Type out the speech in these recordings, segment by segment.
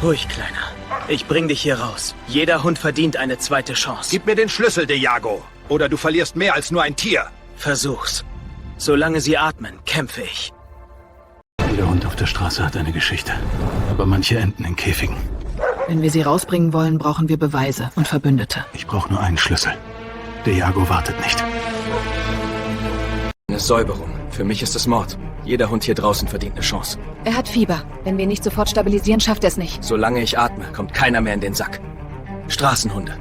Ruhig, Kleiner. Ich bring dich hier raus. Jeder Hund verdient eine zweite Chance. Gib mir den Schlüssel, Diago. Oder du verlierst mehr als nur ein Tier. Versuch's. Solange sie atmen, kämpfe ich. Jeder Hund auf der Straße hat eine Geschichte. Aber manche enden in Käfigen. Wenn wir sie rausbringen wollen, brauchen wir Beweise und Verbündete. Ich brauche nur einen Schlüssel. Diago wartet nicht. Eine Säuberung. Für mich ist es Mord. Jeder Hund hier draußen verdient eine Chance. Er hat Fieber. Wenn wir ihn nicht sofort stabilisieren, schafft er es nicht. Solange ich atme, kommt keiner mehr in den Sack. Straßenhunde.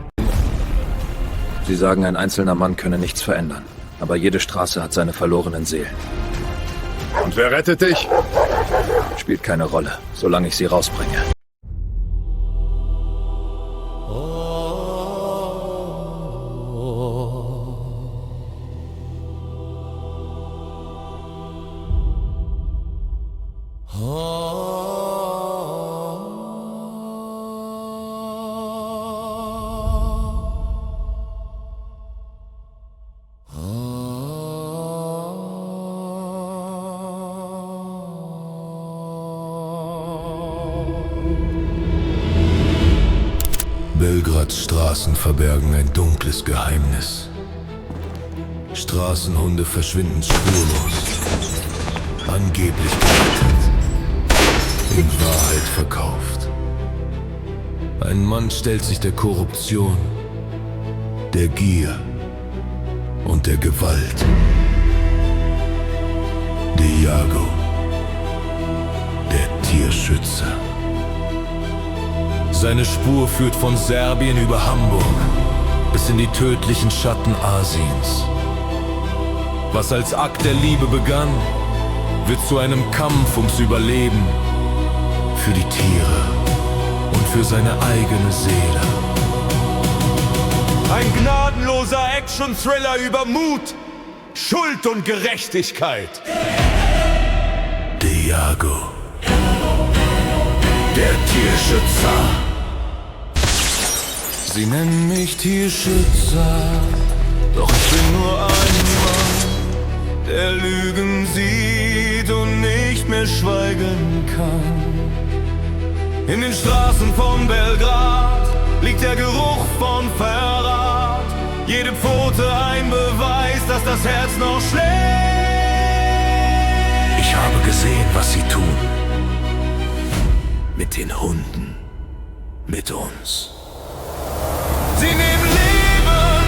Sie sagen, ein einzelner Mann könne nichts verändern. Aber jede Straße hat seine verlorenen Seelen. Und wer rettet dich? Spielt keine Rolle, solange ich sie rausbringe. Belgrads Straßen verbergen ein dunkles Geheimnis. Straßenhunde verschwinden spurlos. Angeblich gerettet. In Wahrheit verkauft. Ein Mann stellt sich der Korruption, der Gier und der Gewalt. Diago, der Tierschützer. Seine Spur führt von Serbien über Hamburg bis in die tödlichen Schatten Asiens. Was als Akt der Liebe begann, wird zu einem Kampf ums Überleben für die Tiere und für seine eigene Seele. Ein gnadenloser Action-Thriller über Mut, Schuld und Gerechtigkeit. Diago, der Tierschützer. Sie nennen mich Tierschützer, doch ich bin nur ein Mann, der Lügen sieht und nicht mehr schweigen kann. In den Straßen von Belgrad liegt der Geruch von Verrat. Jede Pfote ein Beweis, dass das Herz noch schlägt. Ich habe gesehen, was sie tun. Mit den Hunden. Mit uns. Sie nehmen Leben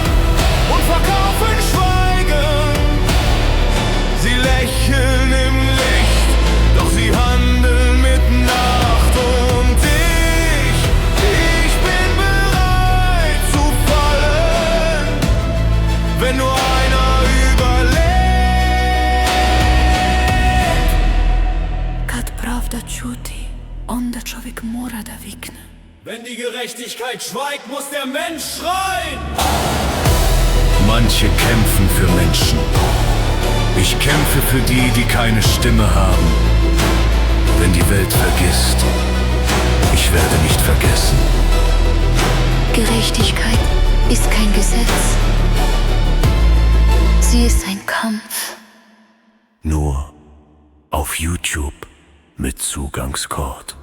und verkaufen Schweigen. Sie lächeln im Licht, doch sie handeln mit Nacht. Und ich bin bereit zu fallen, wenn nur einer überlebt. Kad pravda čuti, onda čovjek mora da vikne. Wenn die Gerechtigkeit schweigt, muss der Mensch schreien! Manche kämpfen für Menschen. Ich kämpfe für die, die keine Stimme haben. Wenn die Welt vergisst, ich werde nicht vergessen. Gerechtigkeit ist kein Gesetz. Sie ist ein Kampf. Nur auf YouTube mit Zugangscode.